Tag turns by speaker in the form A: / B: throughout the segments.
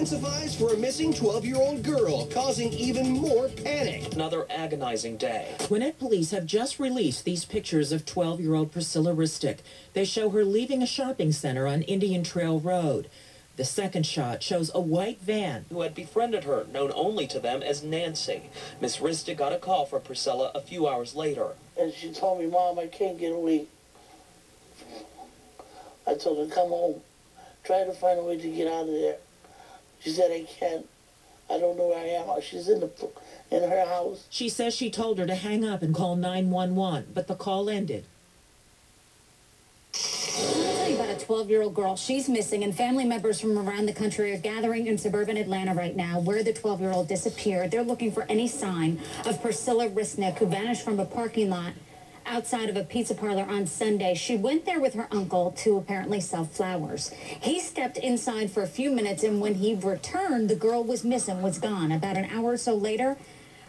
A: intensifies for a missing 12-year-old girl, causing even more panic.
B: Another agonizing day.
C: Gwinnett police have just released these pictures of 12-year-old Pricella Ristick. They show her leaving a shopping center on Indian Trail Road. The second shot shows a white van.
B: Who had befriended her, known only to them as Nancy. Miss Ristick got a call from Pricella a few hours later.
D: And she told me, Mom, I can't get away. I told her, come home. Try to find a way to get out of there. She said, I can't. I don't know where I am. She's in her house.
C: She says she told her to hang up and call 911, but the call ended.
E: About a 12-year-old girl. She's missing, and family members from around the country are gathering in suburban Atlanta right now where the 12-year-old disappeared. They're looking for any sign of Pricella Ristick, who vanished from a parking lot outside of a pizza parlor on Sunday. She went there with her uncle to apparently sell flowers. He stepped inside for a few minutes, and when he returned, the girl was missing, was gone. About an hour or so later,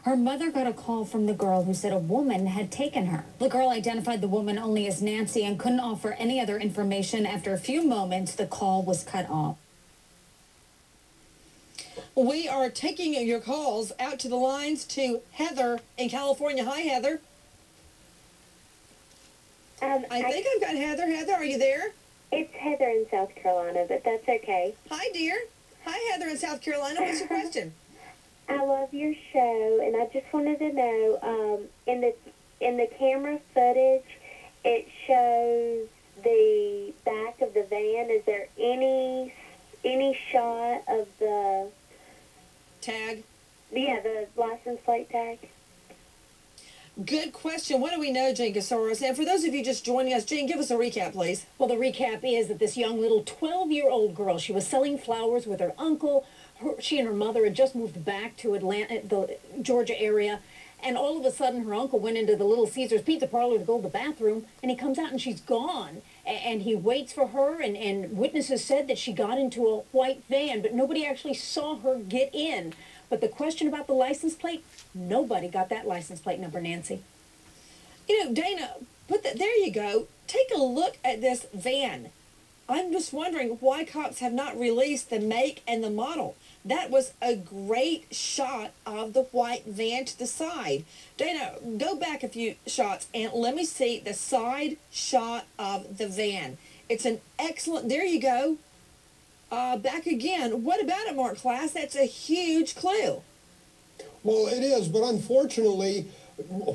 E: her mother got a call from the girl who said a woman had taken her. The girl identified the woman only as Nancy and couldn't offer any other information. After a few moments, the call was cut off.
F: We are taking your calls out to the lines to Heather in California. Hi, Heather. I think I've got Heather. Heather, are you there?
G: It's Heather in South Carolina, but that's okay.
F: Hi, dear. Hi, Heather in South Carolina. What's your question?
G: I love your show, and I just wanted to know, in the camera footage, it shows the back of the van. Is there any shot of the
F: tag?
G: Yeah, the license plate tag.
F: Good question. What do we know, Jane Casaros? And for those of you just joining us, Jane, give us a recap, please.
E: Well, the recap is that this young little 12-year-old girl, she was selling flowers with her uncle. She and her mother had just moved back to Atlanta, the Georgia area, and all of a sudden her uncle went into the Little Caesars pizza parlor to go to the bathroom, and he comes out and she's gone. And he waits for her, and witnesses said that she got into a white van, but nobody actually saw her get in. But the question about the license plate, nobody got that license plate number, Nancy.
F: You know, Dana, there you go. Take a look at this van. I'm just wondering why cops have not released the make and the model. That was a great shot of the white van to the side. Dana, go back a few shots and let me see the side shot of the van. It's an excellent, there you go. Back again. What about it, Mark Class? That's a huge clue.
H: Well, it is, but unfortunately,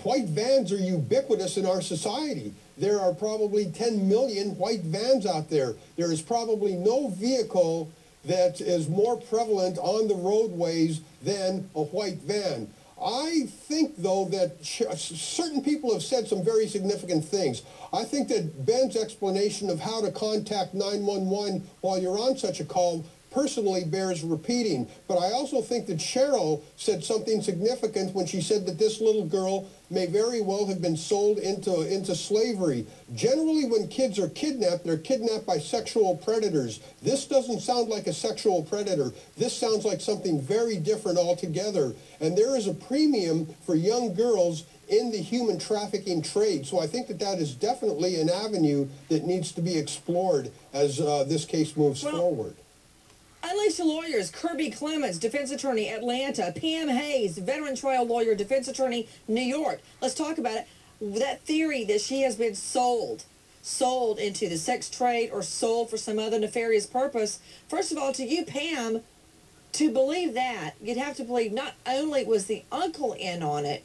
H: white vans are ubiquitous in our society. There are probably 10 million white vans out there. There is probably no vehicle that is more prevalent on the roadways than a white van. I think, though, that certain people have said some very significant things. I think that Ben's explanation of how to contact 911 while you're on such a call personally bears repeating. But I also think that Cheryl said something significant when she said that this little girl may very well have been sold into slavery. Generally, when kids are kidnapped, they're kidnapped by sexual predators. This doesn't sound like a sexual predator. This sounds like something very different altogether. And there is a premium for young girls in the human trafficking trade. So I think that that is definitely an avenue that needs to be explored as this case moves forward.
F: Unleashed lawyers, Kirby Clements, defense attorney, Atlanta. Pam Hayes, veteran trial lawyer, defense attorney, New York. Let's talk about it. That theory that she has been sold into the sex trade or sold for some other nefarious purpose. First of all, to you, Pam, to believe that, you'd have to believe not only was the uncle in on it,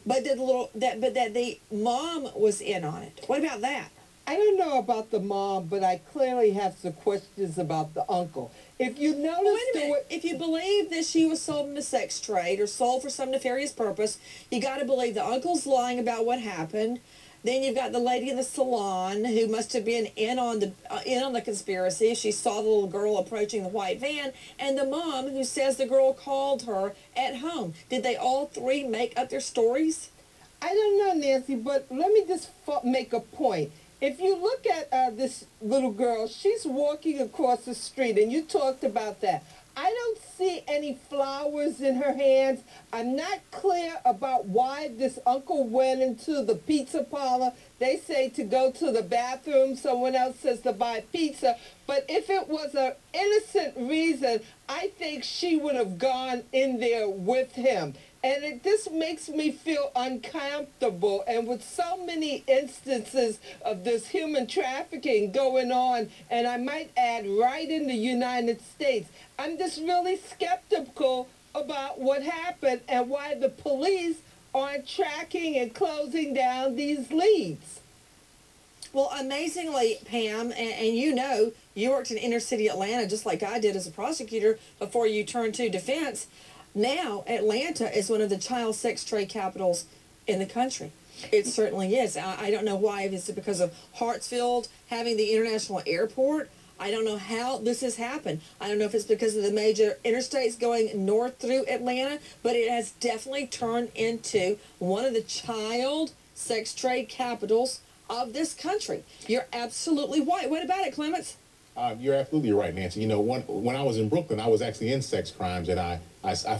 F: but that the mom was in on it. What about that?
I: I don't know about the mom, but I clearly have some questions about the uncle. If you notice,
F: well, wait a minute. If you believe that she was sold in a sex trade or sold for some nefarious purpose, you got to believe the uncle's lying about what happened. Then you've got the lady in the salon who must have been in on the conspiracy. She saw the little girl approaching the white van, and the mom who says the girl called her at home. Did they all three make up their stories?
I: I don't know, Nancy, but let me just make a point. If you look at this little girl, she's walking across the street, and you talked about that. I don't see any flowers in her hands. I'm not clear about why this uncle went into the pizza parlor. They say to go to the bathroom. Someone else says to buy pizza. But if it was an innocent reason, I think she would have gone in there with him. And this makes me feel uncomfortable. And with so many instances of this human trafficking going on, and I might add right in the United States, I'm just really skeptical about what happened and why the police aren't tracking and closing down these leads.
F: Well, amazingly, Pam, and you know, you worked in inner city Atlanta just like I did as a prosecutor before you turned to defense. Now, Atlanta is one of the child sex trade capitals in the country. It certainly is. I don't know why. If it's because of Hartsfield having the international airport, I don't know how this has happened. I don't know if it's because of the major interstates going north through Atlanta, but it has definitely turned into one of the child sex trade capitals of this country. You're absolutely right. What about it, Clements?
J: You're absolutely right, Nancy. You know, when I was in Brooklyn, I was actually in sex crimes, and I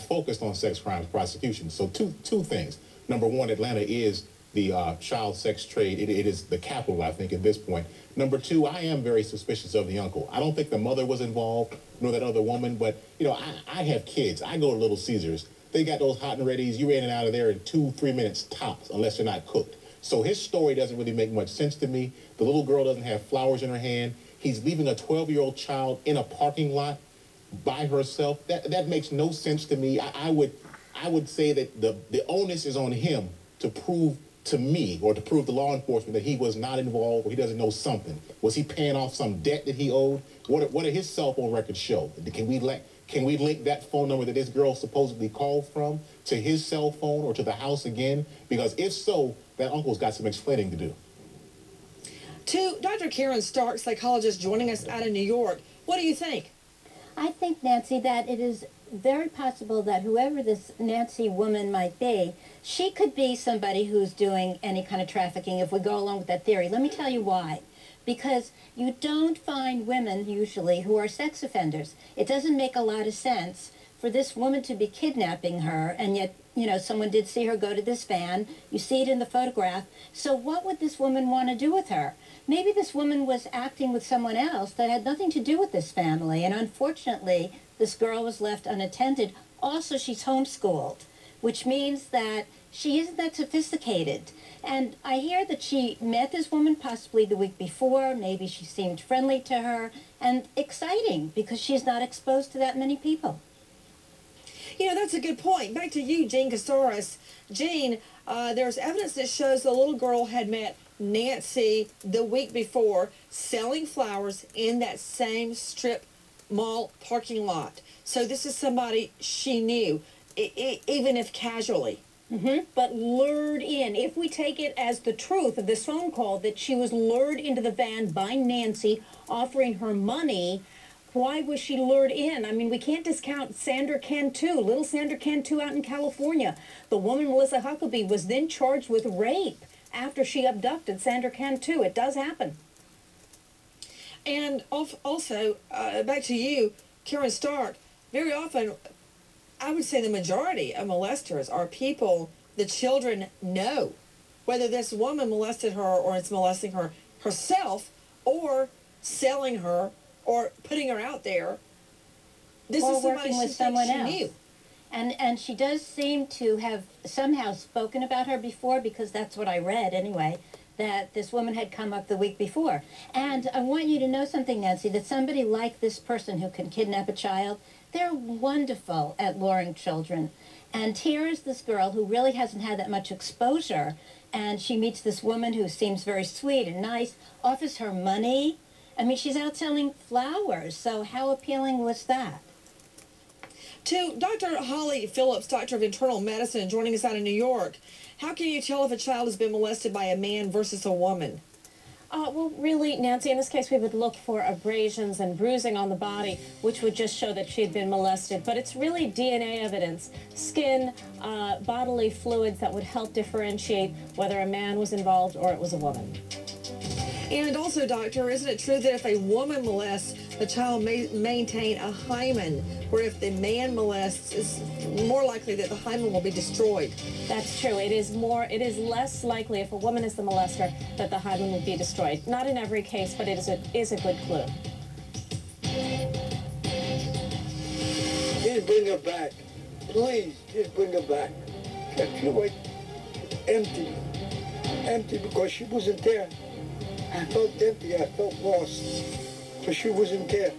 J: focused on sex crimes prosecution. So two things. Number one, Atlanta is the child sex trade. It is the capital, I think, at this point. Number two, I am very suspicious of the uncle. I don't think the mother was involved, nor that other woman, but, you know, I have kids. I go to Little Caesars. They got those hot and readies. You're in and out of there in 2-3 minutes tops, unless they're not cooked. So his story doesn't really make much sense to me. The little girl doesn't have flowers in her hand. He's leaving a 12-year-old child in a parking lot by herself. That makes no sense to me. I would say that the onus is on him to prove to me, or to prove to law enforcement, that he was not involved, or he doesn't know something. Was he paying off some debt that he owed? What do his cell phone records show? Can we link that phone number that this girl supposedly called from to his cell phone or to the house again? Because if so, that uncle's got some explaining to do.
F: To Dr. Karen Stark, psychologist joining us out of New York, what do you think?
K: I think, Nancy, that it is very possible that whoever this Nancy woman might be, she could be somebody who's doing any kind of trafficking, if we go along with that theory. Let me tell you why. Because you don't find women, usually, who are sex offenders. It doesn't make a lot of sense for this woman to be kidnapping her, and yet, you know, someone did see her go to this van. You see it in the photograph. So what would this woman want to do with her? Maybe this woman was acting with someone else that had nothing to do with this family, and unfortunately, this girl was left unattended. Also, she's homeschooled, which means that she isn't that sophisticated. And I hear that she met this woman possibly the week before. Maybe she seemed friendly to her and exciting because she's not exposed to that many people.
F: You know, that's a good point. Back to you, Jean Casares. Jean, there's evidence that shows the little girl had met Nancy the week before selling flowers in that same strip mall parking lot. So this is somebody she knew, even if casually.
E: But lured in, if we take it as the truth of this phone call, that she was lured into the van by Nancy, offering her money, why was she lured in? I mean, we can't discount Sandra Cantu, little Sandra Cantu out in California. The woman, Melissa Huckabee, was then charged with rape after she abducted Sandra Cantu. It does happen.
F: And also, back to you, Karen Stark, very often, I would say the majority of molesters are people the children know. Whether this woman molested her or it's molesting her herself or selling her or putting her out there, this
K: or
F: is somebody
K: working with
F: she
K: someone
F: thinks
K: else.
F: she knew.
K: And she does seem to have somehow spoken about her before, because that's what I read anyway, that this woman had come up the week before. And I want you to know something, Nancy, that somebody like this person who can kidnap a child, they're wonderful at luring children. And here is this girl who really hasn't had that much exposure, and she meets this woman who seems very sweet and nice, offers her money. I mean, she's out selling flowers, so how appealing was that?
F: To Dr. Holly Phillips, Doctor of Internal Medicine, joining us out of New York, how can you tell if a child has been molested by a man versus a woman?
L: Well, really, Nancy, in this case, we would look for abrasions and bruising on the body, which would just show that she had been molested. But it's really DNA evidence, skin, bodily fluids that would help differentiate whether a man was involved or it was a woman.
F: And also, doctor, isn't it true that if a woman molests, the child may maintain a hymen, where if the man molests, it's more likely that the hymen will be destroyed?
L: That's true. It is less likely if a woman is the molester that the hymen will be destroyed. Not in every case, but it is a good clue.
M: Please bring her back. Please, just bring her back. I feel like empty. Empty because she wasn't there. I felt empty. I felt lost because she wasn't there.